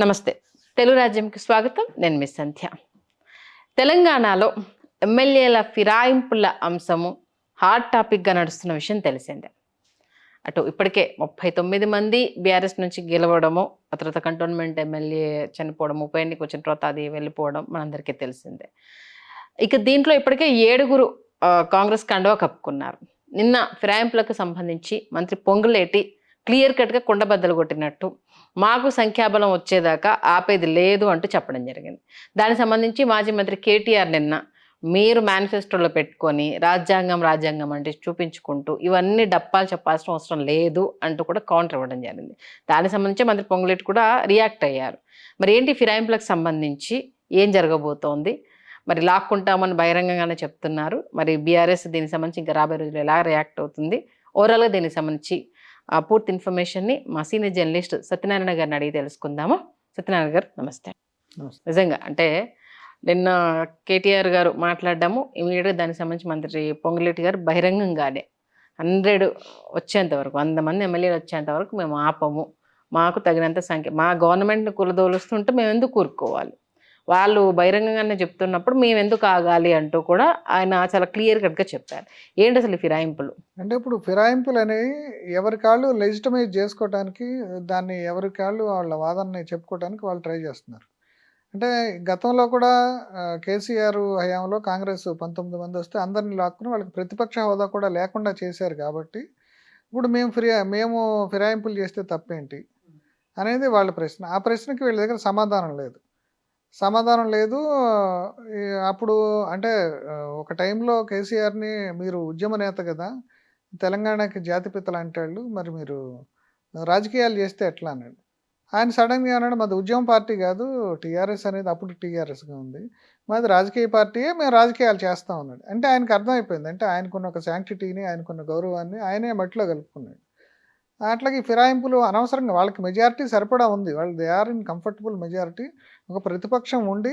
నమస్తే. తెలుగు రాజ్యంకి స్వాగతం. నేను మీ సంధ్య. తెలంగాణలో ఎమ్మెల్యేల ఫిరాయింపుల అంశము హాట్ టాపిక్గా నడుస్తున్న విషయం తెలిసిందే. అటు ఇప్పటికే 39 మంది బీఆర్ఎస్ నుంచి గెలవడము, ఆ తర్వాత కంటోన్మెంట్ ఎమ్మెల్యే చనిపోవడం, ఉప ఎన్నిక వచ్చిన తర్వాత అది వెళ్ళిపోవడం మనందరికీ తెలిసిందే. ఇక దీంట్లో ఇప్పటికే 7 కాంగ్రెస్ కండువా కప్పుకున్నారు. నిన్న ఫిరాయింపులకు సంబంధించి మంత్రి పొంగులేటి క్లియర్ కట్గా కుండబద్దలు కొట్టినట్టు మాకు సంఖ్యాబలం వచ్చేదాకా ఆపేది లేదు అంటూ చెప్పడం జరిగింది. దానికి సంబంధించి మాజీ మంత్రి కేటీఆర్ నిన్న మీరు మేనిఫెస్టోలో పెట్టుకొని రాజ్యాంగం అంటే చూపించుకుంటూ ఇవన్నీ డప్పాలు చెప్పాల్సిన అవసరం లేదు అంటూ కూడా కౌంటర్ ఇవ్వడం జరిగింది. దానికి సంబంధించి మంత్రి పొంగులేటి కూడా రియాక్ట్ అయ్యారు. మరి ఏంటి ఫిరాయింపులకు సంబంధించి ఏం జరగబోతోంది? మరి లాక్కుంటామని బహిరంగంగానే చెప్తున్నారు. మరి బీఆర్ఎస్ దీనికి సంబంధించి ఇంకా రాబోయే రోజులు ఎలా రియాక్ట్ అవుతుంది, ఓవరాల్గా దీనికి సంబంధించి పూర్తి ఇన్ఫర్మేషన్ని మా సీనియర్ జర్నలిస్ట్ సత్యనారాయణ గారిని అడిగి తెలుసుకుందాము. సత్యనారాయణ గారు నమస్తే. నిజంగా అంటే నిన్న కేటీఆర్ గారు మాట్లాడడము, ఇమీడియట్గా దానికి సంబంధించి మంత్రి పొంగులేటి గారు బహిరంగంగానే 100 వచ్చేంత వరకు, 100 మంది ఎమ్మెల్యేలు వచ్చేంత వరకు మేము ఆపము, మాకు తగినంత సంఖ్య, మా గవర్నమెంట్ని కూలదోలుస్తుంటే మేము ఎందుకు కూరుకోవాలి, వాళ్ళు బహిరంగంగానే చెప్తున్నప్పుడు మేము ఎందుకు ఆగాలి అంటూ కూడా ఆయన చాలా క్లియర్ కట్గా చెప్పారు. ఏంటి అసలు ఫిరాయింపులు అంటే ఇప్పుడు ఫిరాయింపులు అనేవి ఎవరి కాళ్ళు లెజిటిమైజ్ చేసుకోవడానికి, దాన్ని ఎవరి కాళ్ళు వాళ్ళ వాదనని చెప్పుకోవడానికి వాళ్ళు ట్రై చేస్తున్నారు. అంటే గతంలో కూడా కేసీఆర్ హయాంలో కాంగ్రెస్ 19 మంది వస్తే అందరిని లాక్కుని వాళ్ళకి ప్రతిపక్ష హోదా కూడా లేకుండా చేశారు. కాబట్టి ఇప్పుడు మేము ఫిరాయింపులు చేస్తే తప్పేంటి అనేది వాళ్ళ ప్రశ్న. ఆ ప్రశ్నకి వీళ్ళ దగ్గర సమాధానం లేదు. అప్పుడు అంటే ఒక టైంలో కేసీఆర్ని మీరు ఉద్యమ నేత కదా, తెలంగాణకి జాతిపిత లాంటి వాళ్ళు, మరి మీరు రాజకీయాలు చేస్తే ఎట్లా అన్నాడు. ఆయన సడన్గా అన్నాడు, మాది ఉద్యమ పార్టీ కాదు, టీఆర్ఎస్ అనేది అప్పుడు టీఆర్ఎస్గా ఉంది, మాది రాజకీయ పార్టీయే, మేము రాజకీయాలు చేస్తాం అన్నాడు. అంటే ఆయనకు అర్థమైపోయింది, అంటే ఆయనకున్న ఒక శాంక్టిటీని, ఆయనకున్న గౌరవాన్ని ఆయనే మట్టిలో కలుపుకున్నాడు. అట్లాగే ఫిరాయింపులు అనవసరంగా, వాళ్ళకి మెజారిటీ సరిపడా ఉంది, వాళ్ళు they are in comfortable majority. ఒక ప్రతిపక్షం ఉండి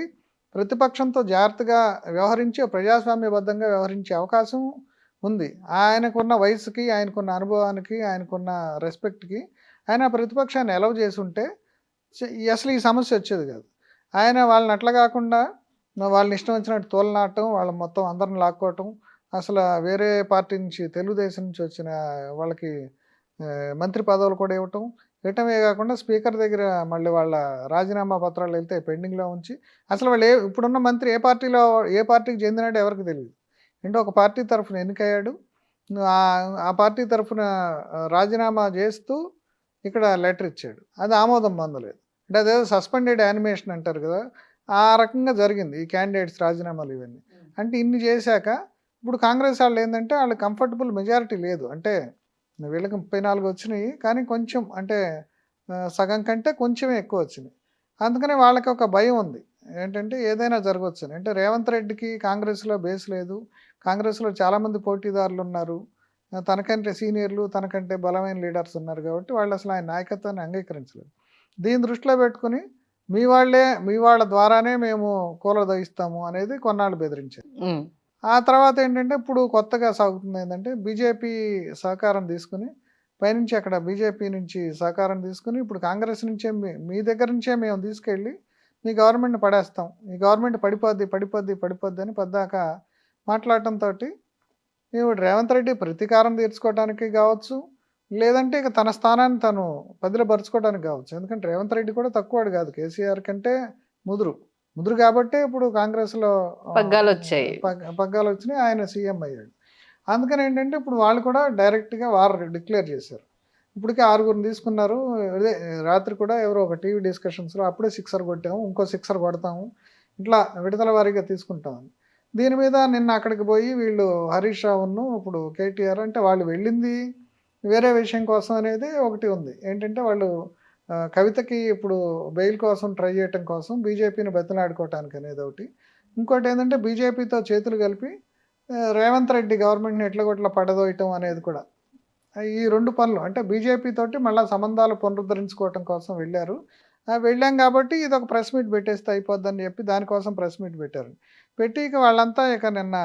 ప్రతిపక్షంతో జాగ్రత్తగా వ్యవహరించి ప్రజాస్వామ్యబద్ధంగా వ్యవహరించే అవకాశం ఉంది. ఆయనకున్న వయసుకి, ఆయనకున్న అనుభవానికి, ఆయనకున్న రెస్పెక్ట్కి ఆయన ప్రతిపక్షాన్ని ఎలవ్ చేసి ఉంటే అసలు ఈ సమస్య వచ్చేది కాదు. ఆయన వాళ్ళని అట్లా కాకుండా వాళ్ళని ఇష్టం వచ్చినట్టు తోలనాటం, వాళ్ళు మొత్తం అందరిని లాక్కోవటం, అసలు వేరే పార్టీ నుంచి, తెలుగుదేశం నుంచి వచ్చిన వాళ్ళకి మంత్రి పదవులు కూడా ఇవ్వటమే కాకుండా స్పీకర్ దగ్గర మళ్ళీ వాళ్ళ రాజీనామా పత్రాలు వెళ్తే పెండింగ్లో ఉంచి, అసలు వాళ్ళు ఇప్పుడున్న మంత్రి ఏ పార్టీకి చెందినాడో ఎవరికి తెలియదు. అంటే ఒక పార్టీ తరఫున ఎన్నికయ్యాడు, ఆ పార్టీ తరఫున రాజీనామా చేస్తూ ఇక్కడ లెటర్ ఇచ్చాడు, అది ఆమోదం పొందలేదు. అంటే అదేదో సస్పెండెడ్ యానిమేషన్ అంటారు కదా, ఆ రకంగా జరిగింది ఈ క్యాండిడేట్స్ రాజీనామాలు ఇవన్నీ. అంటే ఇన్ని చేశాక ఇప్పుడు కాంగ్రెస్ వాళ్ళు ఏంటంటే వాళ్ళు కంఫర్టబుల్ మెజారిటీ లేదు. అంటే వీళ్ళకి 34 వచ్చినాయి, కానీ కొంచెం అంటే సగం కంటే కొంచెమే ఎక్కువ వచ్చినాయి. అందుకనే వాళ్ళకి ఒక భయం ఉంది, ఏంటంటే ఏదైనా జరగవచ్చు. అంటే రేవంత్ రెడ్డికి కాంగ్రెస్లో బేస్ లేదు, కాంగ్రెస్లో చాలామంది పోటీదారులు ఉన్నారు, తనకంటే సీనియర్లు, తనకంటే బలమైన లీడర్స్ ఉన్నారు. కాబట్టి వాళ్ళు అసలు ఆయన నాయకత్వాన్ని అంగీకరించలేదు. దీన్ని దృష్టిలో పెట్టుకుని మీ వాళ్ళ ద్వారానే మేము కూలదగిస్తాము అనేది కొన్నాళ్ళు బెదిరించారు. ఆ తర్వాత ఏంటంటే ఇప్పుడు కొత్తగా సాగుతుంది ఏంటంటే బీజేపీ సహకారం తీసుకుని, పైనుంచి అక్కడ బీజేపీ నుంచి సహకారం తీసుకుని ఇప్పుడు కాంగ్రెస్ నుంచే మీ దగ్గర నుంచే మేము తీసుకెళ్ళి మీ గవర్నమెంట్ని పడేస్తాం, మీ గవర్నమెంట్ పడిపోద్ది అని పద్దాక మాట్లాడటంతో ఇప్పుడు రేవంత్ రెడ్డి ప్రతీకారం తీర్చుకోవడానికి కావచ్చు, లేదంటే ఇక తన స్థానాన్ని తను పదిలపరుచుకోవడానికి కావచ్చు. ఎందుకంటే రేవంత్ రెడ్డి కూడా తక్కువడు కాదు, కేసీఆర్ కంటే ముదురు కాబట్టి ఇప్పుడు కాంగ్రెస్లో పగ్గాలు వచ్చినాయి, ఆయన సీఎం అయ్యాడు. అందుకని ఏంటంటే ఇప్పుడు వాళ్ళు కూడా డైరెక్ట్గా వార్ డిక్లేర్ చేశారు. ఇప్పటికే 6గురిని తీసుకున్నారు. అదే రాత్రి కూడా ఎవరో ఒక టీవీ డిస్కషన్స్లో అప్పుడే 6 కొట్టాము, ఇంకో 6 కొడతాము, ఇట్లా విడతల వారీగా తీసుకుంటామని. దీని మీద నిన్న అక్కడికి పోయి వీళ్ళు హరీష్ రావును ఇప్పుడు కేటీఆర్, అంటే వాళ్ళు వెళ్ళింది వేరే విషయం కోసం అనేది ఒకటి ఉంది. ఏంటంటే వాళ్ళు కవితకి ఇప్పుడు బెయిల్ కోసం ట్రై చేయటం కోసం బీజేపీని బతిలాడుకోవటానికి అనేది ఒకటి. ఇంకోటి ఏంటంటే బీజేపీతో చేతులు కలిపి రేవంత్ రెడ్డి గవర్నమెంట్ని ఎట్లగొట్ల పడదోయటం అనేది కూడా. ఈ 2 పనులు అంటే బీజేపీ తోటి మళ్ళీ సంబంధాలు పునరుద్ధరించుకోవటం కోసం వెళ్ళారు. వెళ్ళాం కాబట్టి ఇది ఒక ప్రెస్ మీట్ పెట్టేస్తే అయిపోద్దని చెప్పి దానికోసం ప్రెస్ మీట్ పెట్టారు. పెట్టి ఇక వాళ్ళంతా ఇక నిన్న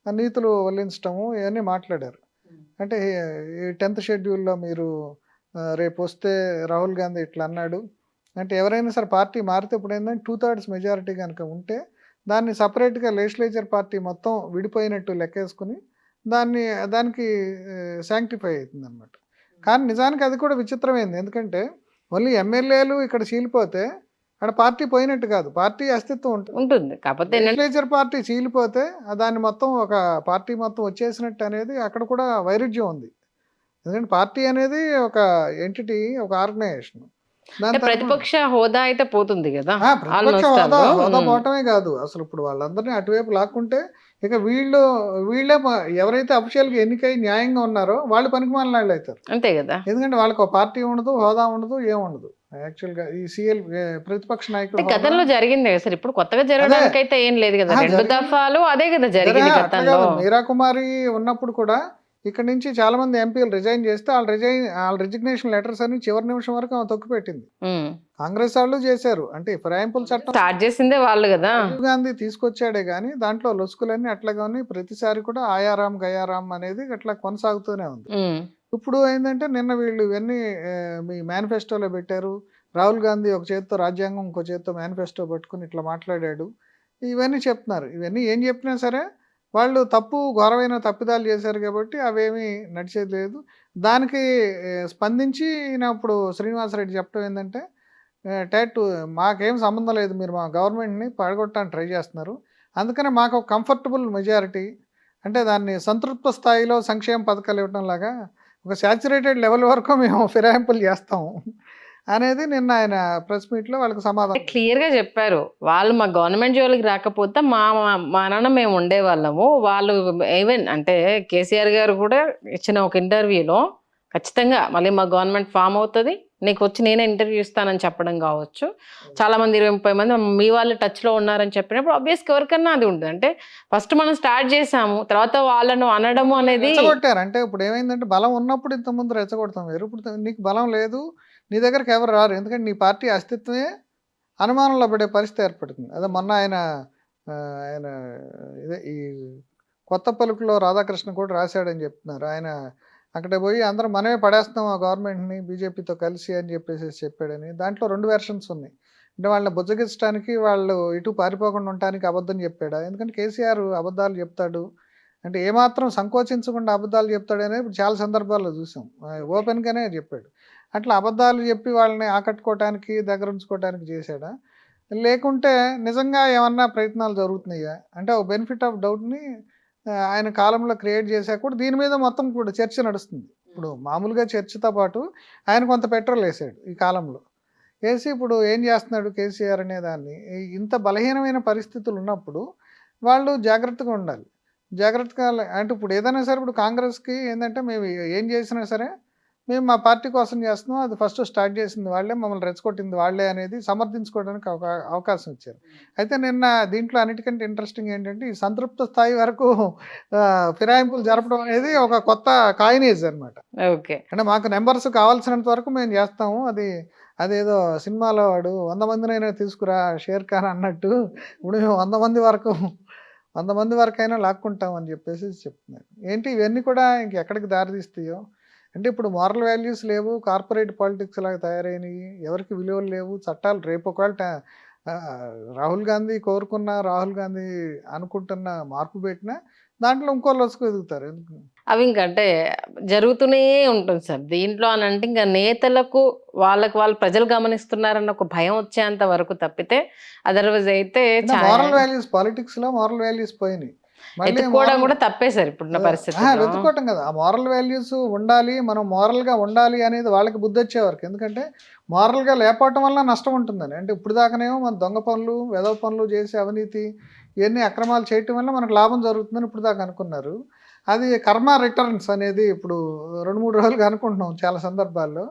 నీతులు వల్లించటము ఇవన్నీ మాట్లాడారు. అంటే ఈ 10th షెడ్యూల్లో మీరు రేపు వస్తే రాహుల్ గాంధీ ఇట్లా అన్నాడు, అంటే ఎవరైనా సరే పార్టీ మారితే ఇప్పుడు ఏంటంటే 2/3 మెజారిటీ కనుక ఉంటే దాన్ని సపరేట్‌గా లెజిస్లేచర్ పార్టీ మొత్తం విడిపోయినట్టు లెక్కేసుకొని దానికి శాంక్టిఫై అవుతుందన్నమాట. కానీ నిజానికి అది కూడా విచిత్రమైంది. ఎందుకంటే ఓన్లీ ఎమ్మెల్యేలు ఇక్కడ చీలిపోతే అక్కడ పార్టీ పోయినట్టు కాదు. పార్టీ అస్తిత్వం ఉంటుంది. ఉంటుంది. కాకపోతే ఏంటంటే లెజిస్లేచర్ పార్టీ చీలిపోతే దాన్ని మొత్తం ఒక పార్టీ మొత్తం వచ్చేసినట్టు అనేది అక్కడ కూడా వైరుధ్యం ఉంది. ఎందుకంటే పార్టీ అనేది ఒక ఎంటిటీ, ఒక ఆర్గనైజేషన్. దాని తరపున ప్రతిపక్ష హోదా అయితే పోతుంది కదా ప్రతిపక్ష ఆల్మోస్ట్ హోదా ఆల్. హోదా పోవటమే కాదు. అసలు ఇప్పుడు వాళ్ళందరినీ అటువైపు లాక్కుంటే ఇక వీళ్ళే ఎవరైతే అఫీషియల్‌గా ఎన్నికై న్యాయంగా ఉన్నారో వాళ్ళు పనికిమాలినోళ్ళు అవుతారు. అంతే కదా. ఎందుకంటే వాళ్ళకి ఒక పార్టీ ఉండదు, హోదా ఉండదు, ఏముండదు. యాక్చువల్‌గా ఈ ప్రతిపక్ష నాయకుడు అంటే హోదా గతంలో జరిగింది కదా సార్. ఇప్పుడు కొత్తగా జరగడానికి అయితే ఏం లేదు కదా. 2 జరిగింది. దఫాలు అదే కదా జరిగింది అట్లా గతంలో. కాదు. మీరా కుమారి ఉన్నప్పుడు కూడా ఇక్కడ నుంచి చాలా మంది ఎంపీలు రిజైన్ చేస్తే వాళ్ళ రిజిగ్నేషన్ లెటర్స్ అని చివరి నిమిషం వరకు ఆమె తొక్కిపెట్టింది. కాంగ్రెస్ వాళ్ళు చేశారు. అంటే ఫిరాయింపుల చట్టం స్టార్ట్ చేసిందే వాళ్ళు కదా. రాజీవ్ గాంధీ తీసుకొచ్చాడే గానీ దాంట్లో లొసుకులన్నీ అట్లాగానే ప్రతిసారి కూడా ఆయారాం గయారాం అనేది అట్లా కొనసాగుతూనే ఉంది. ఉమ్. ఇప్పుడు ఏంటంటే నిన్న వీళ్ళు ఇవన్నీ మీ మేనిఫెస్టోలో పెట్టారు. రాహుల్ గాంధీ ఒక చేత్తో రాజ్యాంగం, ఇంకో చేత్తో మేనిఫెస్టో పట్టుకుని ఇట్లా మాట్లాడాడు. ఇవన్నీ చెప్తున్నారు. ఇవన్నీ ఏం చెప్పినా సరే వాళ్ళు ఘోరమైన తప్పిదాలు చేశారు కాబట్టి అవేమీ నడిచేది లేదు. దానికి స్పందించి ఈయన ఇప్పుడు శ్రీనివాసరెడ్డి చెప్పడం ఏంటంటే టాటూ మాకేం సంబంధం లేదు, మీరు మా గవర్నమెంట్ని పడగొట్టడానికి ట్రై చేస్తున్నారు, అందుకనే మాకు ఒక కంఫర్టబుల్ మెజారిటీ, అంటే దాన్ని సంతృప్త స్థాయిలో సంక్షేమ పథకాలు ఇవ్వడం లాగా ఒక శాచురేటెడ్ లెవెల్ వరకు మేము ఫిరాయింపులు చేస్తాం అనేది నిన్న ఆయన ప్రెస్ మీట్లో వాళ్ళకి సమాధానం క్లియర్ గా చెప్పారు. వాళ్ళు మా గవర్నమెంట్ జోలికి రాకపోతే మా నాన్న మేము ఉండేవాళ్ళము. వాళ్ళు ఈవెన్ అంటే కేసీఆర్ గారు కూడా ఇచ్చిన ఒక ఇంటర్వ్యూలో ఖచ్చితంగా మళ్ళీ మా గవర్నమెంట్ ఫామ్ అవుతుంది, నీకు వచ్చి నేనే ఇంటర్వ్యూ ఇస్తానని చెప్పడం కావచ్చు. చాలా మంది 20-30 మంది మీ వాళ్ళు టచ్ లో ఉన్నారని చెప్పినప్పుడు ఆబ్వియస్గా ఎవరికన్నా అది ఉంటుంది. అంటే ఫస్ట్ మనం స్టార్ట్ చేసాము, తర్వాత వాళ్ళను అనడము అనేది రెచ్చగొట్టారు. అంటే ఇప్పుడు ఏమైందంటే బలం ఉన్నప్పుడు ఇంతకుముందు రెచ్చగొడతాం వేరు, ఇప్పుడు నీకు బలం లేదు, నీ దగ్గరికి ఎవరు రారు, ఎందుకంటే నీ పార్టీ అస్తిత్వమే అనుమానంలో పడే పరిస్థితి ఏర్పడుతుంది. అదే మొన్న ఆయన ఇదే ఈ కొత్త పలుకులో రాధాకృష్ణ కూడా రాశాడని చెప్తున్నారు. ఆయన అక్కడ పోయి అందరం మనమే పడేస్తాం ఆ గవర్నమెంట్ని బీజేపీతో కలిసి అని చెప్పాడని. దాంట్లో 2 వెర్షన్స్ ఉన్నాయి. అంటే వాళ్ళని బుజ్జగించడానికి, వాళ్ళు ఇటు పారిపోకుండా ఉండటానికి అబద్ధం చెప్పాడా? ఎందుకంటే కేసీఆర్ అబద్ధాలు చెప్తాడు అంటే ఏమాత్రం సంకోచించకుండా అబద్ధాలు చెప్తాడనే ఇప్పుడు చాలా సందర్భాల్లో చూసాం. ఓపెన్గానే చెప్పాడు. అట్లా అబద్ధాలు చెప్పి వాళ్ళని ఆకట్టుకోవటానికి, దగ్గర ఉంచుకోవటానికి చేశాడా? లేకుంటే నిజంగా ఏమన్నా ప్రయత్నాలు జరుగుతున్నాయా? అంటే ఒక బెనిఫిట్ ఆఫ్ డౌట్ని ఆయన కాలంలో క్రియేట్ చేశాక కూడా దీని మీద మొత్తం ఇప్పుడు చర్చ నడుస్తుంది. ఇప్పుడు మామూలుగా చర్చతో పాటు ఆయన కొంత పెట్రోల్ వేసాడు ఈ కాలంలో. వేసి ఇప్పుడు ఏం చేస్తున్నాడు కేసీఆర్ అనే దాన్ని, ఇంత బలహీనమైన పరిస్థితులు ఉన్నప్పుడు వాళ్ళు జాగ్రత్తగా ఉండాలి. జాగ్రత్తగా అంటే ఇప్పుడు ఏదైనా సరే ఇప్పుడు కాంగ్రెస్కి ఏంటంటే మేము ఏం చేసినా సరే మేము మా పార్టీ కోసం చేస్తున్నాం, అది ఫస్ట్ స్టార్ట్ చేసింది వాళ్ళే, మమ్మల్ని రెచ్చగొట్టింది వాళ్ళే అనేది సమర్థించుకోవడానికి అవకాశం ఇచ్చారు. అయితే నిన్న దీంట్లో అన్నిటికంటే ఇంట్రెస్టింగ్ ఏంటంటే ఈ సంతృప్త స్థాయి వరకు ఫిరాయింపులు జరపడం అనేది ఒక కొత్త కాయినేజ్ అనమాట. ఓకే, అంటే మాకు నెంబర్స్ కావాల్సినంత వరకు మేము చేస్తాము, అదేదో సినిమాలో వాడు 100 మందినైనా తీసుకురా షేర్ ఖాన్ అన్నట్టు ఇప్పుడు మేము 100 మంది వరకైనా లాక్కుంటాం అని చెప్పేసి చెప్తున్నారు. ఏంటి ఇవన్నీ కూడా ఇంకెక్కడికి దారితీస్తాయో. అంటే ఇప్పుడు మోరల్ వాల్యూస్ లేవు, కార్పొరేట్ పాలిటిక్స్ లాగా తయారైనవి, ఎవరికి విలువలు లేవు, చట్టాలు రేపు ఒకవేళ రాహుల్ గాంధీ అనుకుంటున్న మార్పు పెట్టినా దాంట్లో ఇంకో లొసుకు ఎదుగుతారు. ఎందుకు అవి ఇంకంటే జరుగుతూనే ఉంటుంది సార్. దీంట్లో అని అంటే ఇంకా నేతలకు వాళ్ళు ప్రజలు గమనిస్తున్నారన్న ఒక భయం వచ్చేంత వరకు తప్పితే అదర్వైజ్ అయితే మోరల్ వాల్యూస్ పాలిటిక్స్ లో మోరల్ వాల్యూస్ పోయినాయి. ఎత్తుకోవడం కూడా తప్పే సార్ ఇప్పుడున్న పరిస్థితి. వెతుక్కోవటం కదా, ఆ మోరల్ వాల్యూస్ ఉండాలి, మనం మోరల్గా ఉండాలి అనేది వాళ్ళకి బుద్ధి వచ్చే వరకు. ఎందుకంటే మోరల్గా లేకపోవటం వల్ల నష్టం ఉంటుందని. అంటే ఇప్పుడు దాకానేమో మన దొంగ పనులు, వెధవ పనులు చేసి అవినీతి ఇవన్నీ అక్రమాలు చేయటం వల్ల మనకు లాభం జరుగుతుందని ఇప్పుడు దాకా అనుకున్నారు. అది కర్మ రిటర్న్స్ అనేది ఇప్పుడు 2-3 రోజులుగా అనుకుంటున్నాం చాలా సందర్భాల్లో.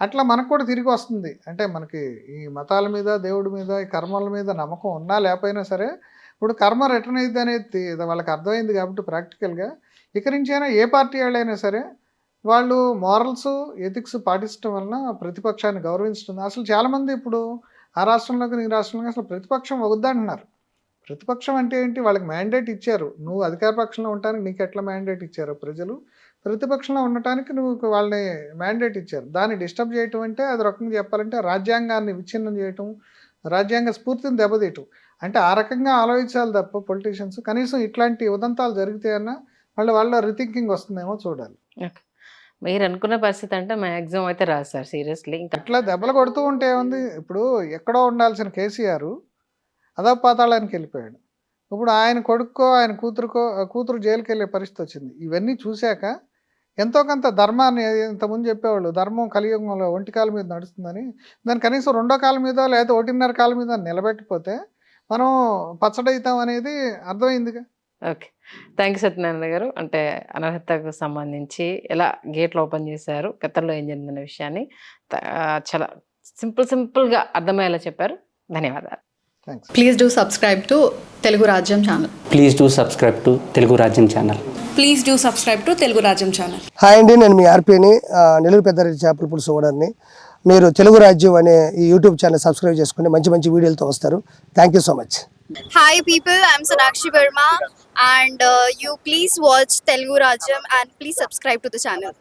అట్లా మనకు కూడా తిరిగి వస్తుంది. అంటే మనకి ఈ మతాల మీద, దేవుడి మీద, ఈ కర్మల మీద నమ్మకం ఉన్నా లేకపోయినా సరే ఇప్పుడు కర్మ రిటర్న్ అయింది అనేది వాళ్ళకి అర్థమైంది కాబట్టి ప్రాక్టికల్గా ఇక నుంచైనా ఏ పార్టీ వాళ్ళైనా సరే వాళ్ళు మారల్స్, ఎథిక్స్ పాటించడం వలన ప్రతిపక్షాన్ని గౌరవించడం. అసలు చాలామంది ఇప్పుడు ఆ రాష్ట్రంలోకి ఈ రాష్ట్రంలో అసలు ప్రతిపక్షం వద్దంటున్నారు. ప్రతిపక్షం అంటే ఏంటి? వాళ్ళకి మ్యాండేట్ ఇచ్చారు, నువ్వు అధికార పక్షంలో ఉండడానికి నీకు ఎట్లా మ్యాండేట్ ఇచ్చారో ప్రజలు, ప్రతిపక్షంలో ఉండటానికి నువ్వు వాళ్ళని మ్యాండేట్ ఇచ్చారు. దాన్ని డిస్టర్బ్ చేయటం అంటే అది రకంగా చెప్పాలంటే రాజ్యాంగాన్ని విచ్ఛిన్నం చేయటం, రాజ్యాంగ స్ఫూర్తిని దెబ్బతీయటం. అంటే ఆ రకంగా ఆలోచించాలి తప్ప పొలిటీషియన్స్ కనీసం ఇట్లాంటి ఉదంతాలు జరిగితేయన్నా వాళ్ళ రీథింకింగ్ వస్తుందేమో చూడాలి. ఓకే. మీరు అనుకున్న పరిస్థితి అంటే మ్యాక్సిమం అయితే రాదు సార్ సీరియస్లీ. ఇంకా అట్లా దెబ్బలు కొడుతూ ఉంటే ఏముంది, ఇప్పుడు ఎక్కడో ఉండాల్సిన కేసీఆర్ అధపాతాళానికి వెళ్ళిపోయాడు. ఇప్పుడు ఆయన కొడుక్కో ఆయన కూతురు జైలుకి వెళ్ళే పరిస్థితి వచ్చింది. ఇవన్నీ చూశాక ఎంతో కొంత ధర్మాన్ని, ఇంతకుముందు చెప్పేవాళ్ళు ధర్మం కలియుగంలో ఒంటి కాలు మీద నడుస్తుందని, దాన్ని కనీసం రెండో కాలు మీద లేదా 1.5 కాలు మీద నిలబెట్టకపోతే మనం పచ్చడవుతాం అనేది అర్థమైందిగా. ఓకే. థ్యాంక్ యూ సత్యనారాయణ గారు. అంటే అనర్హతకు సంబంధించి ఎలా గేట్లు ఓపెన్ చేశారు, గతంలో ఏం జరిగిందనే విషయాన్ని చాలా సింపుల్గా అర్థమయ్యేలా చెప్పారు. ధన్యవాదాలు. Thanks. Please do subscribe to Telugu Rajyam channel. Please do subscribe to Telugu Rajyam channel. Please do subscribe to Telugu Rajyam channel. Hi అండి, నేను మీ ఆర్పీని, నెల్లూరు పెద్దారెడ్డి చేపల పులుసు ఓనర్ని. మీరు తెలుగు రాజ్యం అనే ఈ యూట్యూబ్ ఛానల్ సబ్స్క్రైబ్ చేసుకుని మంచి మంచి వీడియోలతో వస్తారు. Thank you so much. Hi people, I'm Sonakshi Verma and you please watch Telugu Rajyam and please subscribe to the channel.